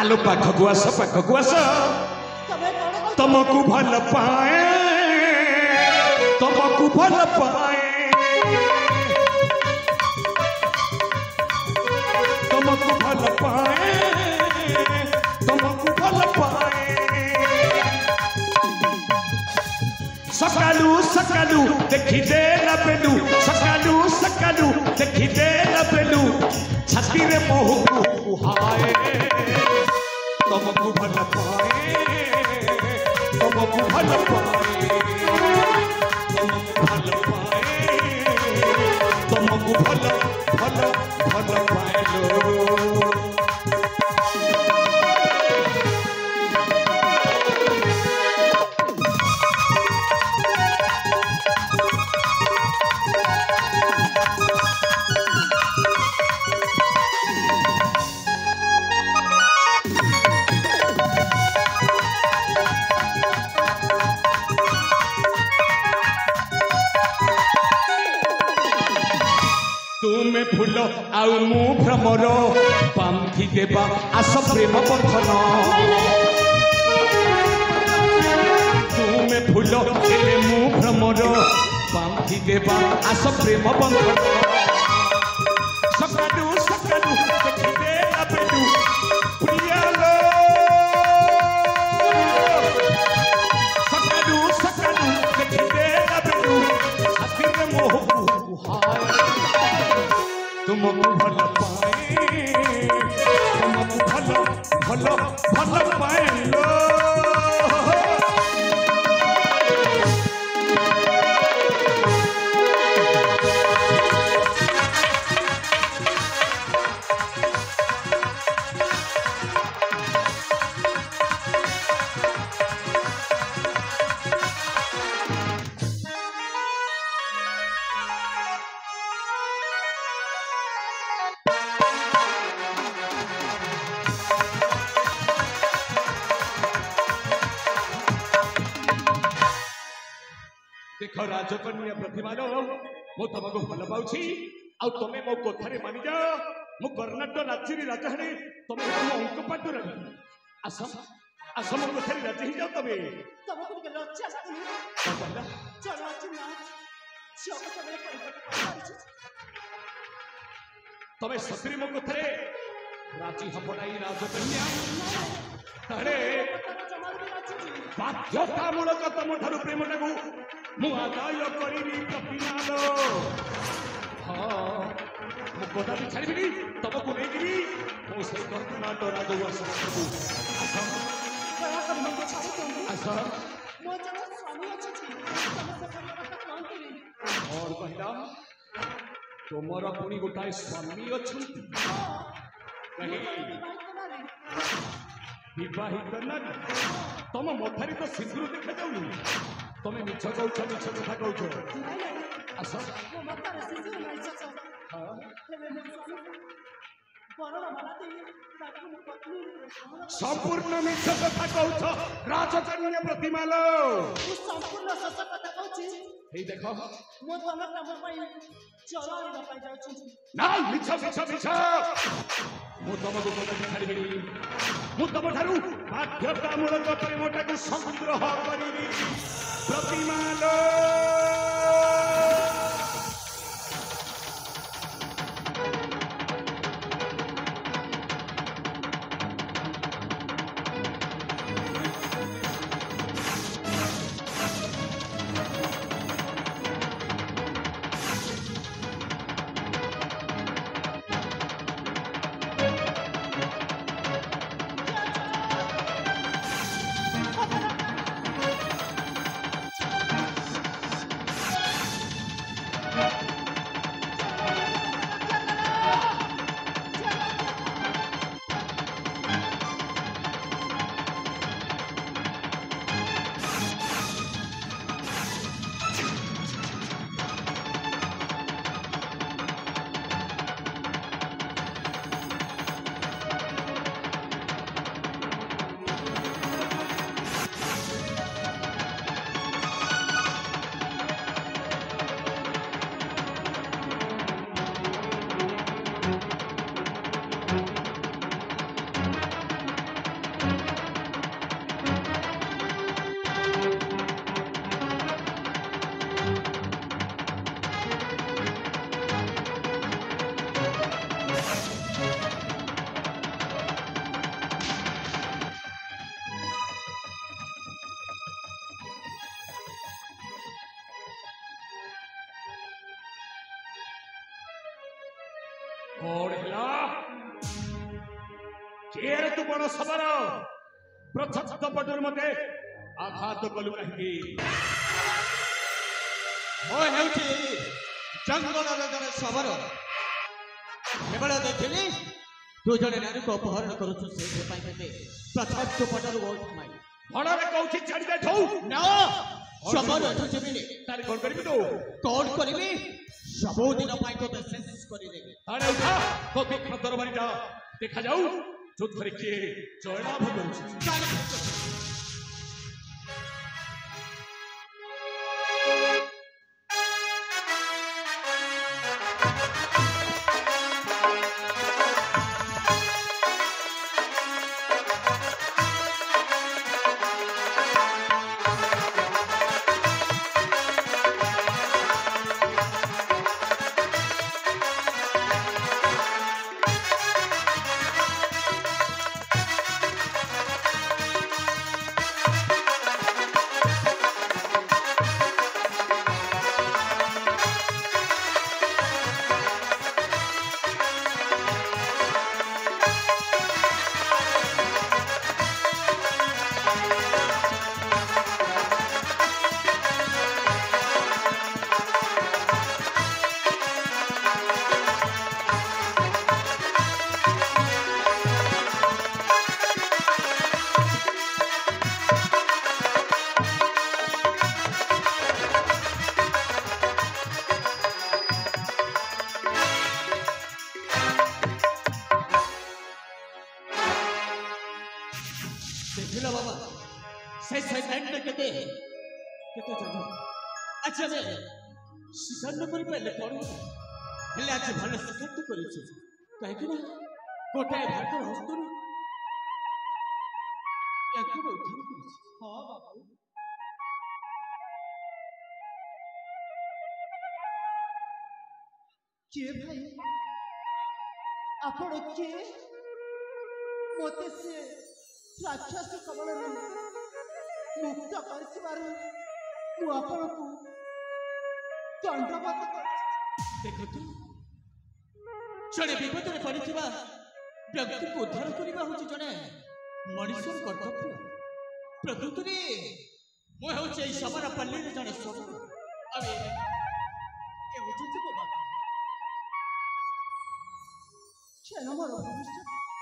आलो पाखकु आस तुमको भल पाए तुमको भल पाए तुमको भल पाए तुमको भल पाए सकालू सकालू देखी दे लबेलू सकालू सकालू देखी दे लबेलू छाती रे मोह हाय तुमको भल पाए तुमको भल पाए तुमको भल पाए तुमको भल भल भल पाए लो फूल आउ मु भ्रमर बांधी देवा आस प्रेम बंधन तुमे फूल हेले मु भ्रमर बांधी देवा आस प्रेम बंधन सकालू सकालू देखी दे लबेलू प्रियालो सकालू सकालू देखी दे लबेलू छाती रे मोह हाय तुमको भल पाए तुमको भल भल भल पाए लो देख राजकन्या प्रतिमान मु तुमको भल पाऊँ आ तुम मो कथारे मानि जा मु कर्णाटक राज्य राजहाणी तुम मो अंक पाटू रानी आस आस मो कथारे राजी जाओ तमें सतरी मो कथारे राजी हम ना राजकन्या तारे बाध्यतामूलक तुम ठारू प्रेमटा को मु आदाय करी प्रतिनाद हाँ मु कदापि छाड़बी तुमको नहीं मो से कर्णाटक राजवंश और कहला तुमर पुणी गोटाए स्वामी अच्छा विवाहित नारी तुम मथारी तो सिंदूर देखा जाऊनी तुम मिछ कौच मिछ कथा कौच आस संपूर्ण मिछ कथा कौच राजकन्या प्रतिमाल संपूर्ण सस कथा कौची हे देखो मो धन काम पई चलाइ न पाइ जाउ छु ना मिछ मिछ मिछ मु तुमको कदापि छाड़बी मु तुम ठारू बाध्यतामूलक प्रेमटा को संग्रह करी प्रतिमाल कौन हिला केर तू बड़ सबर प्रथम पटुर मते आघात कलु कहीं ମୁଁ ହେଉଛି ଜଙ୍ଗଲର ଜଣେ ଶବର କେବଳ ଦେଖିଲି ତୁ ଜଣେ ନାରୀକୁ ଅପହରଣ କରୁଛୁ ସେଇଥିପାଇଁ କେତେ ପ୍ରଥମ ପଟରୁ ବହୁତ ମାଇ भड़े कौन छाड़ी दे ନା ଶବର ଏଠୁ ଯିବିନି तारी कौन करी तू କଣ କରିବି ସବୁଦିନ ପାଇଁ ତୋତେ ଶେଷ କରିଦେବି अरे उठा तो तीक्ष्ण तरबारी जा देखा जाऊ युद्ध रे किए जयलाभ करुछि ଦେଖିଲ ବାବା ସେ ସୈତାନଟା କେତେ କେତେ ଜାଣ ଆଚ୍ଛା ଆମେ ଶିକାର ନ କରିପାରିଲେ କଣ ହେଲେ ଆଜି ଭଲ ଶିକାର ତ କରିଛୁ କାହିଁକି ନା ଗୋଟାଏ ଭାଗର ହସ୍ତରୁ ୟାକୁ ଉଦ୍ଧାର କରିଛି ହଁ ବାବୁ କିଏ ଭାଇ ଆପଣ କିଏ ମୋତେ ସେ ରାକ୍ଷସ କବଳରୁ ମୁକ୍ତ କରିଥିବାରୁ ମୁଁ ଆପଣଙ୍କୁ ଦଣ୍ଡବତ କରୁଛି ଦେଖନ୍ତୁ ଜଣେ ବିପଦରେ ପଡ଼ିଥିବା ବ୍ୟକ୍ତିକୁ ଉଦ୍ଧାର କରିବା ହେଉଛି ଜଣେ ମଣିଷର କର୍ତ୍ତବ୍ୟ ପ୍ରକୃତରେ ମୁଁ ହେଉଛି ଏଇ ଶବର ପଲ୍ଲୀରେ ଜଣେ ଶବର ଆଉ ଏ ହେଉଛନ୍ତି ମୋ ବାପା କ୍ଷଣ ମୋର ଭବିଷ୍ୟତ